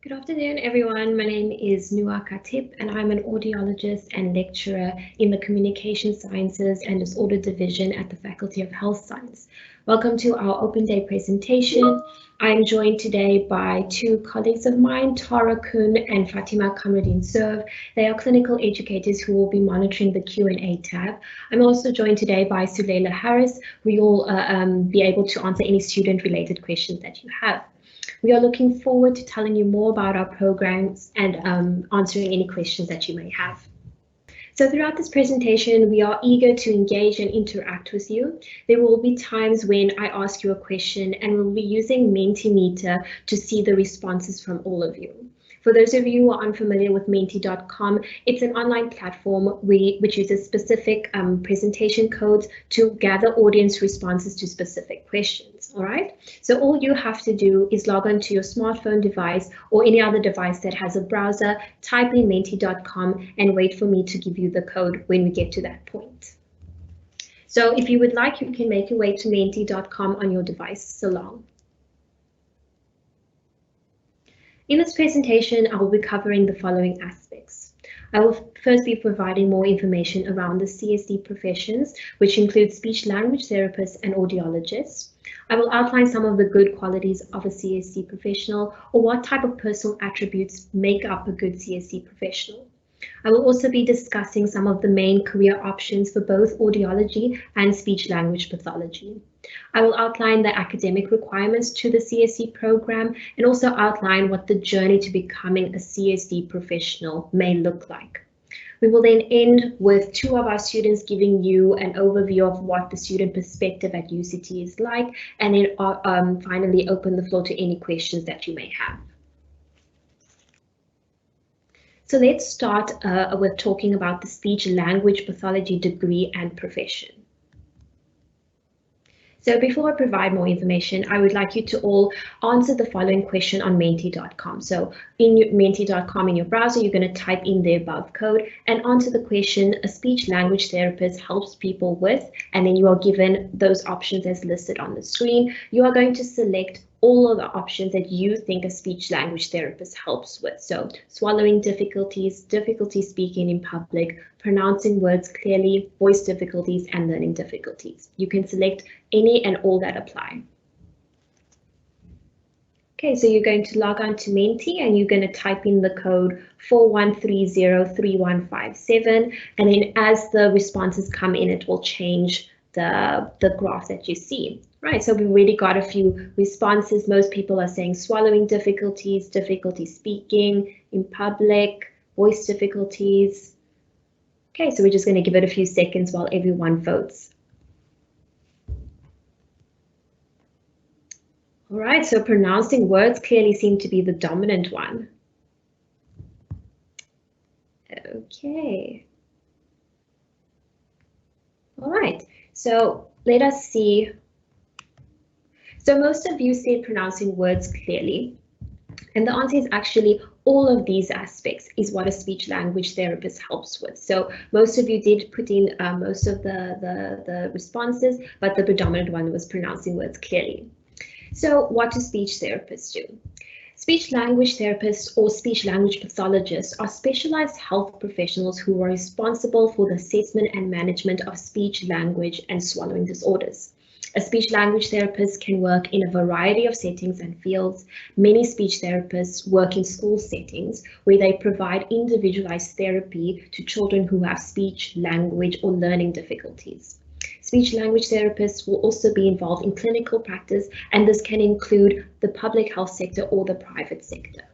Good afternoon, everyone. My name is Nuha Khatib, and I'm an audiologist and lecturer in the Communication Sciences and Disorder Division at the Faculty of Health Science. Welcome to our Open Day presentation. I'm joined today by two colleagues of mine, Tara Kun and Fatima Kamruddin Serv. They are clinical educators who will be monitoring the Q&A tab. I'm also joined today by Suleila Harris. We will be able to answer any student-related questions that you have. We are looking forward to telling you more about our programs and answering any questions that you may have. So throughout this presentation, we are eager to engage and interact with you. There will be times when I ask you a question and we'll be using Mentimeter to see the responses from all of you. For those of you who are unfamiliar with Menti.com, it's an online platform which uses specific presentation codes to gather audience responses to specific questions. All right, so all you have to do is log on to your smartphone device or any other device that has a browser, type in Menti.com and wait for me to give you the code when we get to that point. So if you would like, you can make your way to Menti.com on your device. So long. In this presentation, I will be covering the following aspects. I will first be providing more information around the CSD professions, which include speech language therapists and audiologists. I will outline some of the good qualities of a CSD professional or what type of personal attributes make up a good CSD professional. I will also be discussing some of the main career options for both audiology and speech language pathology. I will outline the academic requirements to the CSD program and also outline what the journey to becoming a CSD professional may look like. We will then end with two of our students giving you an overview of what the student perspective at UCT is like, and then finally open the floor to any questions that you may have. So let's start with talking about the speech language pathology degree and profession. So before I provide more information, I would like you to all answer the following question on Menti.com. So in Menti.com in your browser, you're going to type in the above code and answer the question a speech language therapist helps people with, and then you are given those options as listed on the screen. You are going to select all of the options that you think a speech language therapist helps with. So swallowing difficulties, difficulty speaking in public, pronouncing words clearly, voice difficulties, and learning difficulties. You can select any and all that apply. Okay, so you're going to log on to Menti and you're going to type in the code 41303157, and then as the responses come in, it will change the graph that you see. Right, so we've already got a few responses. Most people are saying swallowing difficulties, difficulty speaking in public, voice difficulties. Okay, so we're just going to give it a few seconds while everyone votes. All right, so pronouncing words clearly seem to be the dominant one. Okay. All right, so let us see. So most of you said pronouncing words clearly, and the answer is actually all of these aspects is what a speech language therapist helps with. So most of you did put in most of the responses, but the predominant one was pronouncing words clearly. So what do speech therapists do? Speech language therapists or speech language pathologists are specialized health professionals who are responsible for the assessment and management of speech, language, and swallowing disorders. A speech language therapist can work in a variety of settings and fields. Many speech therapists work in school settings where they provide individualized therapy to children who have speech, language, or learning difficulties. Speech language therapists will also be involved in clinical practice, and this can include the public health sector or the private sector.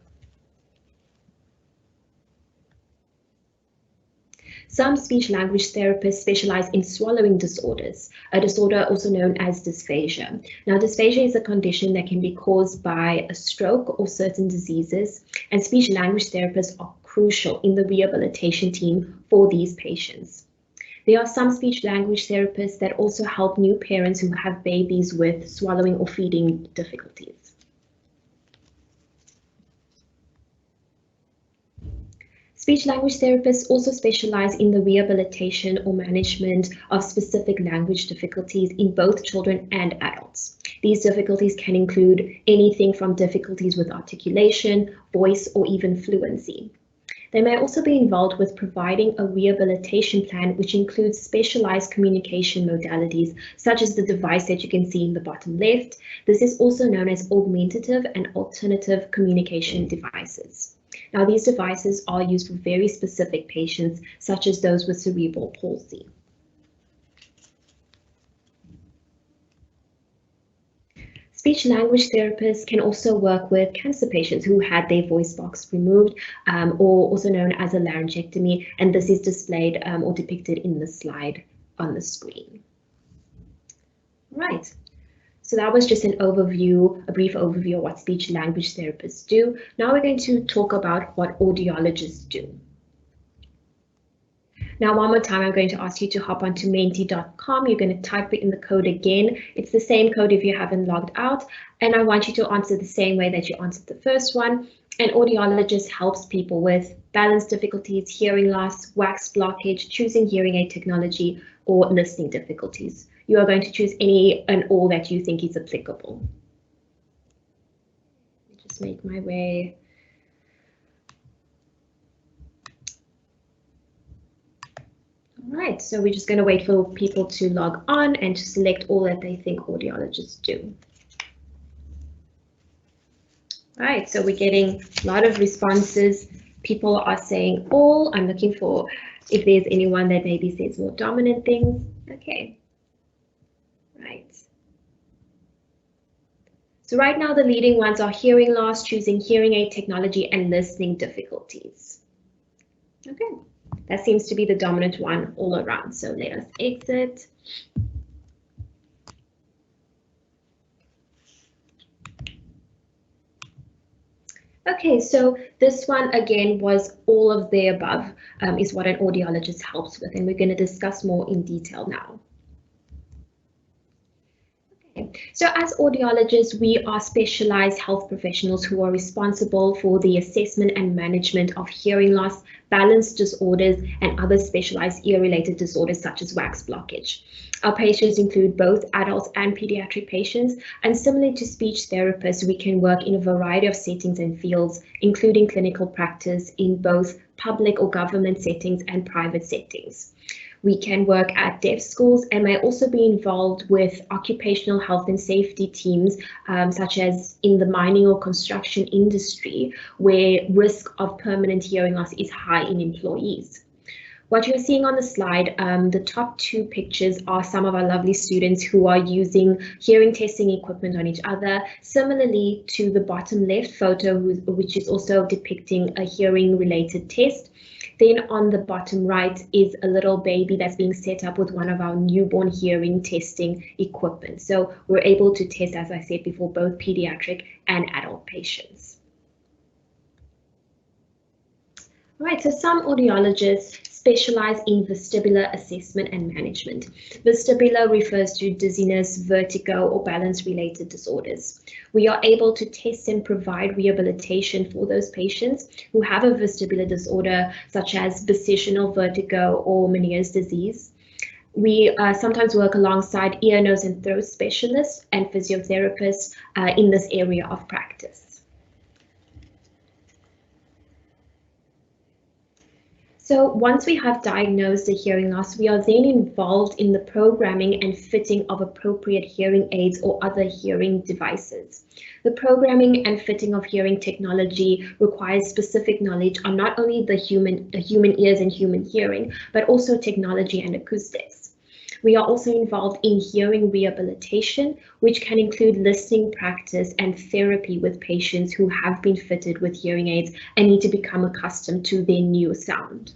Some speech language therapists specialize in swallowing disorders, a disorder also known as dysphagia. Now, dysphagia is a condition that can be caused by a stroke or certain diseases, and speech language therapists are crucial in the rehabilitation team for these patients. There are some speech language therapists that also help new parents who have babies with swallowing or feeding difficulties. Speech language therapists also specialize in the rehabilitation or management of specific language difficulties in both children and adults. These difficulties can include anything from difficulties with articulation, voice, or even fluency. They may also be involved with providing a rehabilitation plan, which includes specialized communication modalities, such as the device that you can see in the bottom left. This is also known as augmentative and alternative communication devices. Now, these devices are used for very specific patients, such as those with cerebral palsy. Speech language therapists can also work with cancer patients who had their voice box removed, or also known as a laryngectomy, and this is displayed or depicted in the slide on the screen. Right. So that was just an overview, a brief overview of what speech language therapists do. Now we're going to talk about what audiologists do. Now, one more time, I'm going to ask you to hop onto menti.com. You're going to type in the code again. It's the same code if you haven't logged out. And I want you to answer the same way that you answered the first one. An audiologist helps people with balance difficulties, hearing loss, wax blockage, choosing hearing aid technology, or listening difficulties. You are going to choose any and all that you think is applicable. Let me just make my way. All right, so we're just going to wait for people to log on and to select all that they think audiologists do. All right, so we're getting a lot of responses. People are saying all. I'm looking for if there's anyone that maybe says more dominant things. Okay. Right. So right now the leading ones are hearing loss, choosing hearing aid technology, and listening difficulties. Okay, that seems to be the dominant one all around. So let us exit. Okay, so this one again was all of the above is what an audiologist helps with, and we're going to discuss more in detail now. So as audiologists, we are specialized health professionals who are responsible for the assessment and management of hearing loss, balance disorders, and other specialized ear-related disorders such as wax blockage. Our patients include both adults and pediatric patients, and similar to speech therapists, we can work in a variety of settings and fields, including clinical practice in both public or government settings and private settings. We can work at deaf schools and may also be involved with occupational health and safety teams, such as in the mining or construction industry, where risk of permanent hearing loss is high in employees. What you're seeing on the slide, the top two pictures are some of our lovely students who are using hearing testing equipment on each other, similarly to the bottom left photo, which is also depicting a hearing related test. Then on the bottom right is a little baby that's being set up with one of our newborn hearing testing equipment. So we're able to test, as I said before, both pediatric and adult patients. All right, so some audiologists specialize in vestibular assessment and management. Vestibular refers to dizziness, vertigo, or balance-related disorders. We are able to test and provide rehabilitation for those patients who have a vestibular disorder, such as positional vertigo or Meniere's disease. We sometimes work alongside ear, nose, and throat specialists and physiotherapists in this area of practice. So once we have diagnosed the hearing loss, we are then involved in the programming and fitting of appropriate hearing aids or other hearing devices. The programming and fitting of hearing technology requires specific knowledge on not only the human ears and human hearing, but also technology and acoustics. We are also involved in hearing rehabilitation, which can include listening practice and therapy with patients who have been fitted with hearing aids and need to become accustomed to their new sound.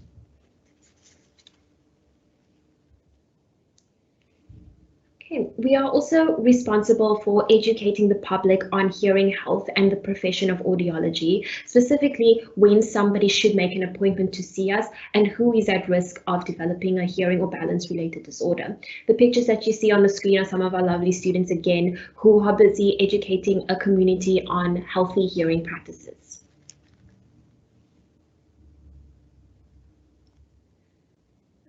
We are also responsible for educating the public on hearing health and the profession of audiology, specifically when somebody should make an appointment to see us and who is at risk of developing a hearing or balance related disorder. The pictures that you see on the screen are some of our lovely students again who are busy educating a community on healthy hearing practices.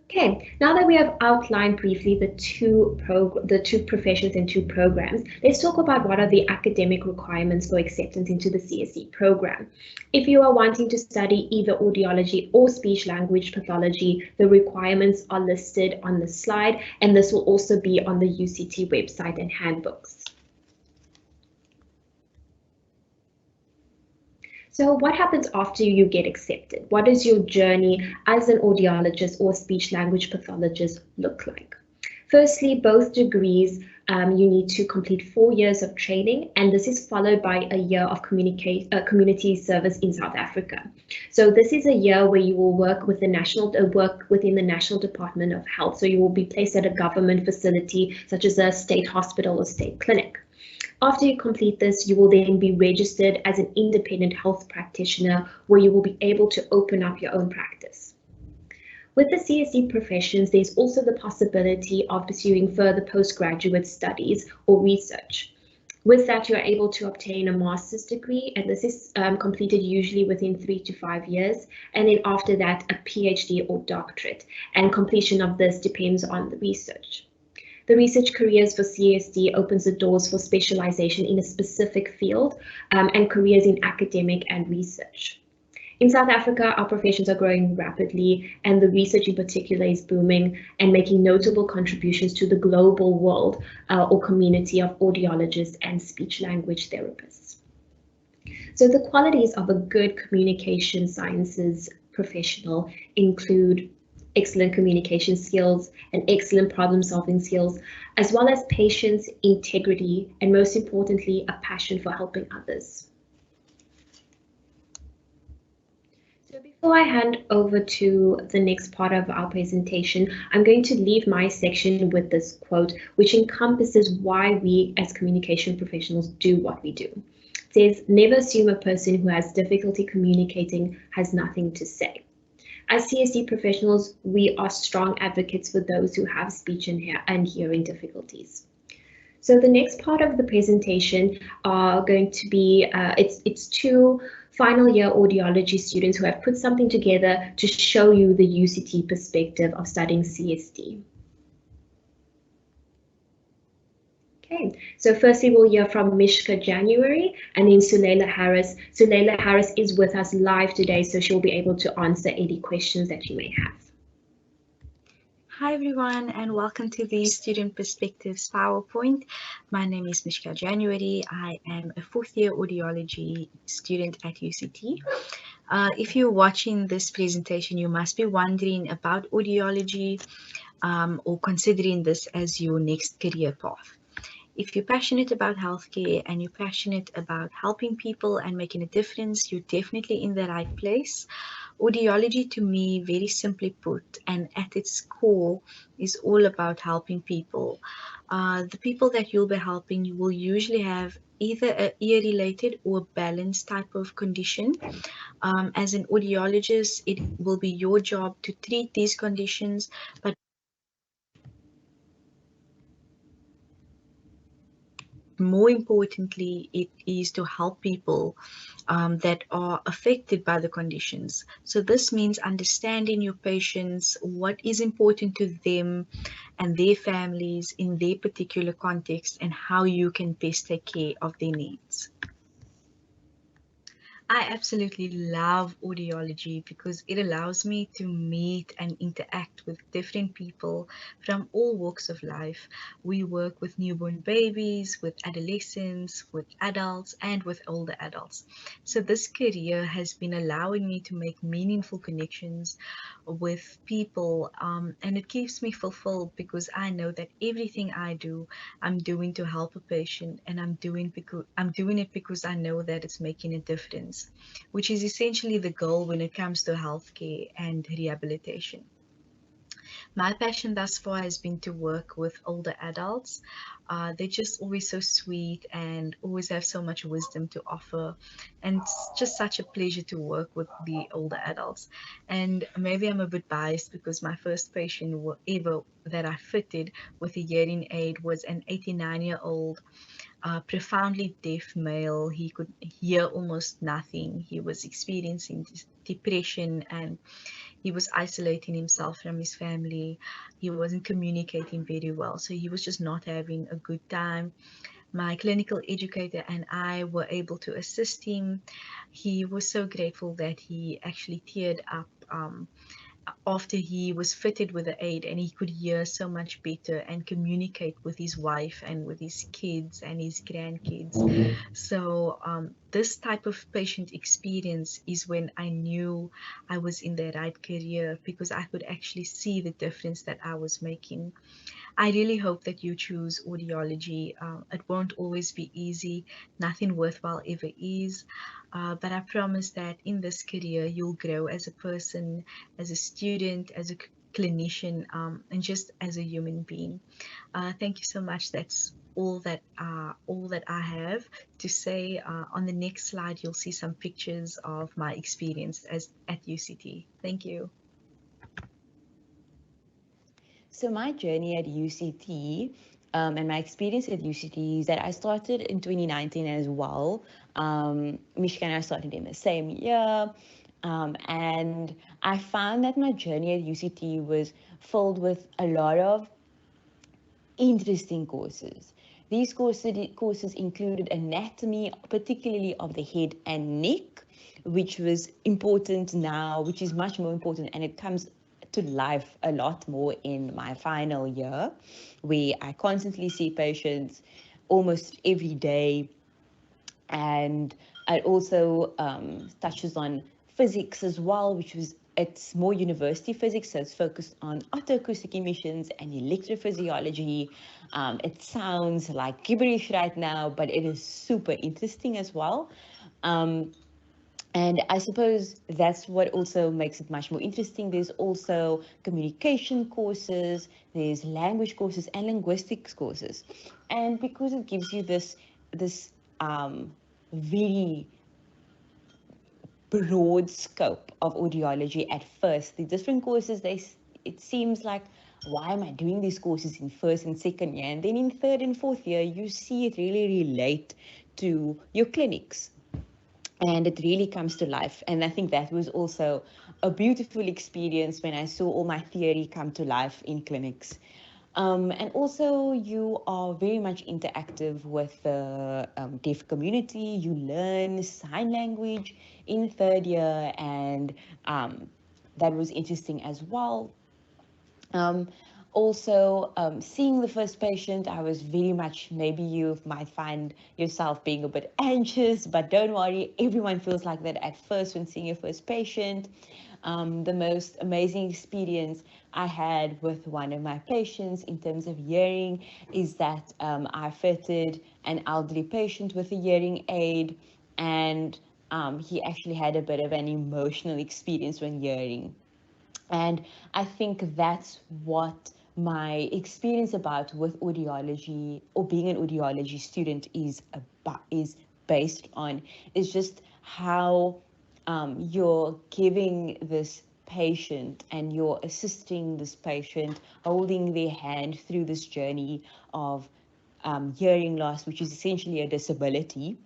Okay, now that we have outlined briefly the two professions and two programs, let's talk about what are the academic requirements for acceptance into the CSE program. If you are wanting to study either audiology or speech language pathology, the requirements are listed on the slide, and this will also be on the UCT website and handbooks. So what happens after you get accepted? What does your journey as an audiologist or speech language pathologist look like? Firstly, both degrees, you need to complete 4 years of training, and this is followed by a year of community service in South Africa. So this is a year where you will work with work within the National Department of Health. So you will be placed at a government facility such as a state hospital or state clinic. After you complete this, you will then be registered as an independent health practitioner where you will be able to open up your own practice. With the CSE professions, there's also the possibility of pursuing further postgraduate studies or research. With that, you're able to obtain a master's degree, and this is completed usually within 3 to 5 years. And then after that, a PhD or doctorate. And completion of this depends on the research. The research careers for CSD opens the doors for specialization in a specific field and careers in academic and research. In South Africa, our professions are growing rapidly, and the research in particular is booming and making notable contributions to the global world or community of audiologists and speech language therapists. So the qualities of a good communication sciences professional include excellent communication skills and excellent problem solving skills, as well as patience, integrity, and most importantly, a passion for helping others. So before I hand over to the next part of our presentation, I'm going to leave my section with this quote, which encompasses why we as communication professionals do what we do. It says, "Never assume a person who has difficulty communicating has nothing to say." As CSD professionals, we are strong advocates for those who have speech and hearing difficulties. So the next part of the presentation are going to be, it's two final year audiology students who have put something together to show you the UCT perspective of studying CSD. Okay, so firstly we'll hear from Mishka January and then Suleila Harris. Suleila Harris is with us live today, so she'll be able to answer any questions that you may have. Hi everyone, and welcome to the Student Perspectives PowerPoint. My name is Mishka January. I am a fourth year audiology student at UCT. If you're watching this presentation, you must be wondering about audiology or considering this as your next career path. If you're passionate about healthcare and you're passionate about helping people and making a difference, you're definitely in the right place. Audiology, to me, very simply put, and at its core, is all about helping people. The people that you'll be helping, you will usually have either an ear-related or a balance type of condition. As an audiologist, it will be your job to treat these conditions, but more importantly, it is to help people that are affected by the conditions. So this means understanding your patients, what is important to them and their families in their particular context, and how you can best take care of their needs. I absolutely love audiology because it allows me to meet and interact with different people from all walks of life. We work with newborn babies, with adolescents, with adults, and with older adults. So this career has been allowing me to make meaningful connections with people, and it keeps me fulfilled because I know that everything I do, I'm doing to help a patient, and I'm doing it because I know that it's making a difference, which is essentially the goal when it comes to healthcare and rehabilitation. My passion thus far has been to work with older adults. They're just always so sweet and always have so much wisdom to offer. And it's just such a pleasure to work with the older adults. And maybe I'm a bit biased because my first patient ever that I fitted with a hearing aid was an 89-year-old profoundly deaf male. He could hear almost nothing. He was experiencing depression, and he was isolating himself from his family. He wasn't communicating very well. So he was just not having a good time. My clinical educator and I were able to assist him. He was so grateful that he actually teared up. After he was fitted with the aid and he could hear so much better and communicate with his wife and with his kids and his grandkids. So this type of patient experience is when I knew I was in the right career, because I could actually see the difference that I was making. I really hope that you choose audiology. It won't always be easy. Nothing worthwhile ever is. But I promise that in this career, you'll grow as a person, as a student, as a clinician, and just as a human being. Thank you so much. That's all that I have to say. On the next slide, you'll see some pictures of my experience as at UCT. Thank you. So my journey at UCT and my experience at UCT is that I started in 2019 as well. Mishka and I started in the same year. And I found that my journey at UCT was filled with a lot of interesting courses. These courses included anatomy, particularly of the head and neck, which was important now, which is much more important, and it comes to life a lot more in my final year, where I constantly see patients almost every day. And it also touches on physics as well, which was it's more university physics, so it's focused on autoacoustic emissions and electrophysiology. It sounds like gibberish right now, but it is super interesting as well. And I suppose that's what also makes it much more interesting. There's also communication courses, there's language courses and linguistics courses. And because it gives you this very broad scope of audiology at first, the different courses, it seems like, why am I doing these courses in first and second year? And then in third and fourth year, you see it really relate to your clinics, and it really comes to life. And I think that was also a beautiful experience when I saw all my theory come to life in clinics. And also, you are very much interactive with the deaf community. You learn sign language in third year, and that was interesting as well. Um, Also, seeing the first patient, I was very much, maybe you might find yourself being a bit anxious, but don't worry, everyone feels like that at first when seeing your first patient. The most amazing experience I had with one of my patients in terms of hearing is that I fitted an elderly patient with a hearing aid, and he actually had a bit of an emotional experience when hearing. And I think that's what my experience about with audiology or being an audiology student is based on, is just how you're giving this patient and you're assisting this patient, holding their hand through this journey of hearing loss, which is essentially a disability,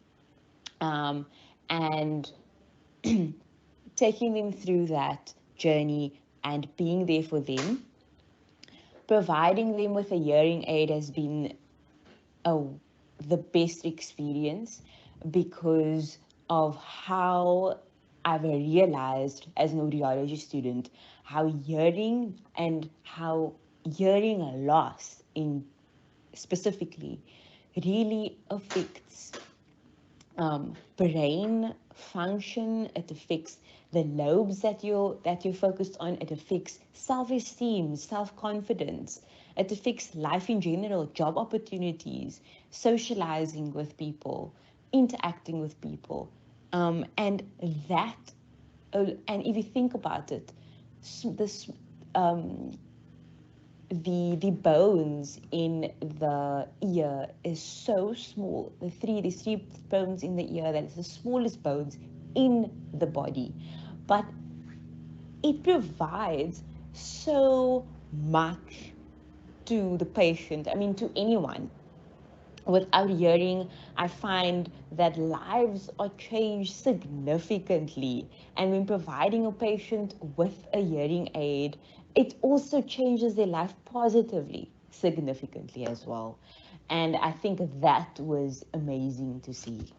and taking them through that journey and being there for them. Providing them with a hearing aid has been a, the best experience, because of how I've realized as an audiology student how hearing loss in specifically really affects brain function. It affects the lobes that you're focused on. It affects self-esteem, self-confidence. It affects life in general, job opportunities, socializing with people, interacting with people, and that. And if you think about it, this the bones in the ear is so small. These three bones in the ear, that is the smallest bones in the body, but it provides so much to the patient, I mean to anyone. Without hearing, I find that lives are changed significantly. And when providing a patient with a hearing aid, it also changes their life positively, significantly as well. And I think that was amazing to see.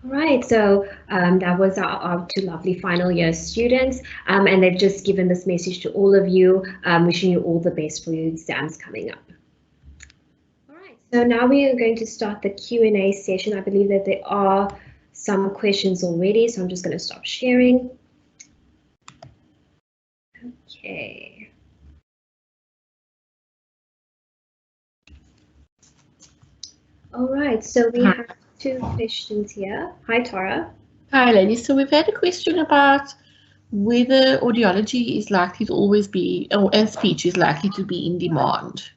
Right, so that was our two lovely final year students, and they've just given this message to all of you, wishing you all the best for your exams coming up. All right, so now we are going to start the Q&A session. I believe that there are some questions already, so I'm just going to stop sharing. Okay. All right, so we have two questions here. Hi, Tara. Hi, ladies. So we've had a question about whether audiology is likely to always be, and speech is likely to be in demand.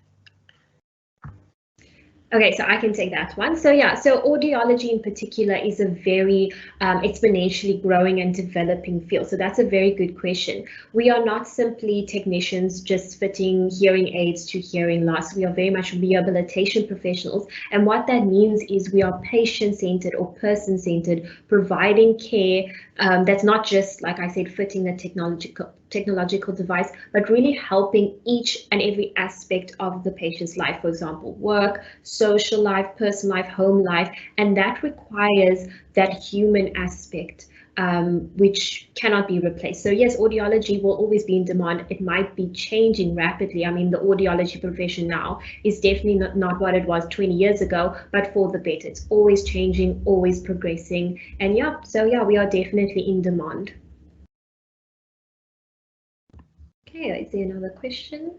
Okay, so I can take that one. So yeah, so audiology in particular is a very exponentially growing and developing field. So that's a very good question. We are not simply technicians just fitting hearing aids to hearing loss. We are very much rehabilitation professionals. And what that means is we are patient-centered or person-centered, providing care that's not just, like I said, fitting the technological device, but really helping each and every aspect of the patient's life, for example, work, social life, personal life, home life, and that requires that human aspect, which cannot be replaced. So yes, audiology will always be in demand. It might be changing rapidly. I mean, the audiology profession now is definitely not what it was 20 years ago, but for the better. It's always changing, always progressing. And yeah, so yeah, we are definitely in demand. Okay, is there another question?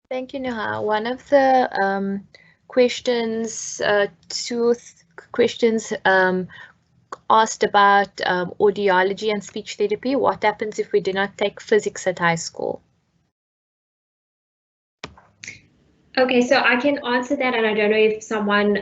Thank you, Nuha. One of the questions, asked about audiology and speech therapy. What happens if we do not take physics at high school? Okay, so I can answer that, and I don't know if someone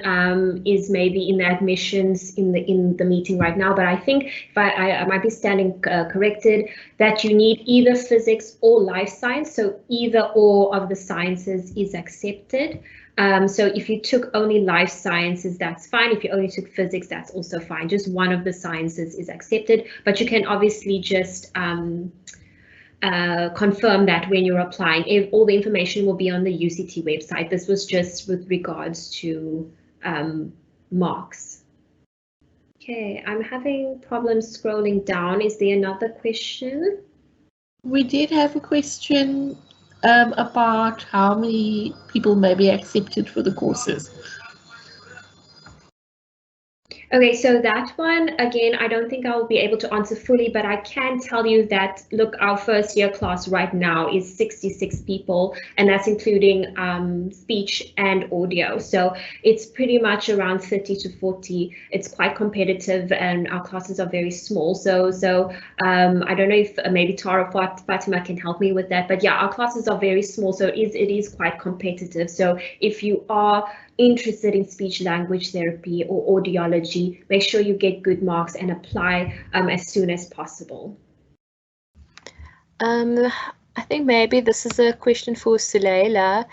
is maybe in the admissions in the meeting right now, but I think if I might be standing corrected that you need either physics or life science, so either or of the sciences is accepted. So if you took only life sciences, that's fine. If you only took physics, that's also fine. Just one of the sciences is accepted, but you can obviously just confirm that when you're applying. All the information will be on the UCT website. This was just with regards to marks. Okay, I'm having problems scrolling down. Is there another question? We did have a question about how many people may be accepted for the courses. Okay, so that one, again, I don't think I'll be able to answer fully, but I can tell you that, look, our first year class right now is 66 people, and that's including speech and audio. So it's pretty much around 30 to 40. It's quite competitive, and our classes are very small. So I don't know if maybe Tara or Fatima can help me with that, but yeah, our classes are very small, so it is quite competitive. So if you are interested in speech language therapy or audiology, make sure you get good marks and apply as soon as possible. I think maybe this is a question for Suleila.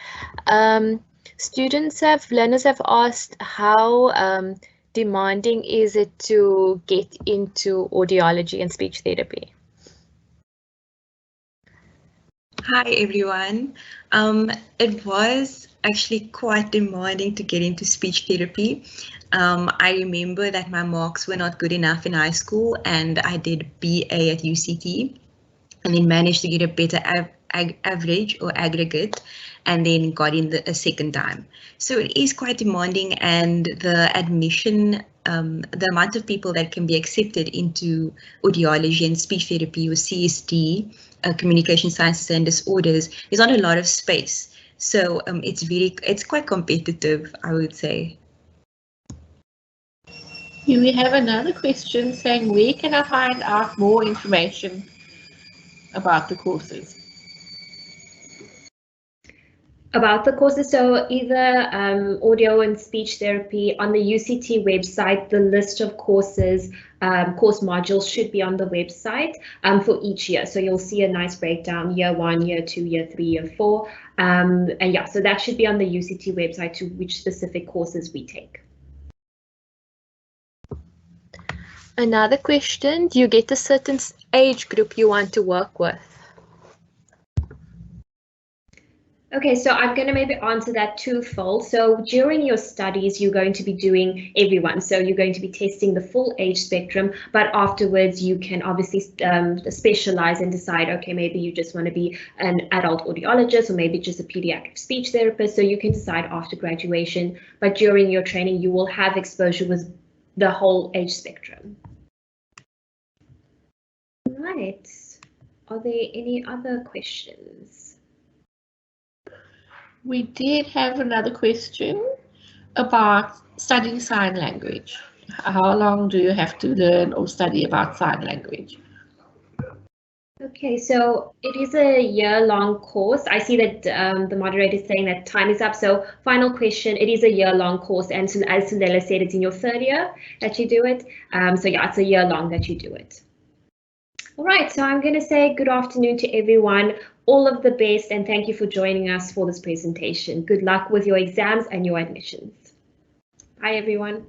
Learners have asked how demanding is it to get into audiology and speech therapy? Hi everyone. It was actually quite demanding to get into speech therapy. I remember that my marks were not good enough in high school, and I did BA at UCT and then managed to get a better average or aggregate, and then got in a second time. So it is quite demanding, and the admission, the amount of people that can be accepted into audiology and speech therapy or CSD, communication sciences and disorders, there's not a lot of space. So it's quite competitive, I would say. Here we have another question saying, where can I find out more information about the courses? About the courses, so either audio and speech therapy on the UCT website, the list of courses, course modules should be on the website for each year. So you'll see a nice breakdown, year 1, year 2, year 3, year 4. And yeah, so that should be on the UCT website to which specific courses we take. Another question, do you get a certain age group you want to work with? Okay, so I'm going to maybe answer that twofold. So during your studies, you're going to be doing everyone. So you're going to be testing the full age spectrum, but afterwards you can obviously specialize and decide, okay, maybe you just want to be an adult audiologist or maybe just a pediatric speech therapist. So you can decide after graduation, but during your training, you will have exposure with the whole age spectrum. Right. Are there any other questions? We did have another question about studying sign language. How long do you have to learn or study about sign language? Okay, so it is a year-long course. I see that the moderator is saying that time is up. So final question, it is a year-long course. And so, as Sundela said, it's in your third year that you do it. So yeah, it's a year-long that you do it. All right, so I'm going to say good afternoon to everyone. All of the best, and thank you for joining us for this presentation. Good luck with your exams and your admissions. Bye, everyone.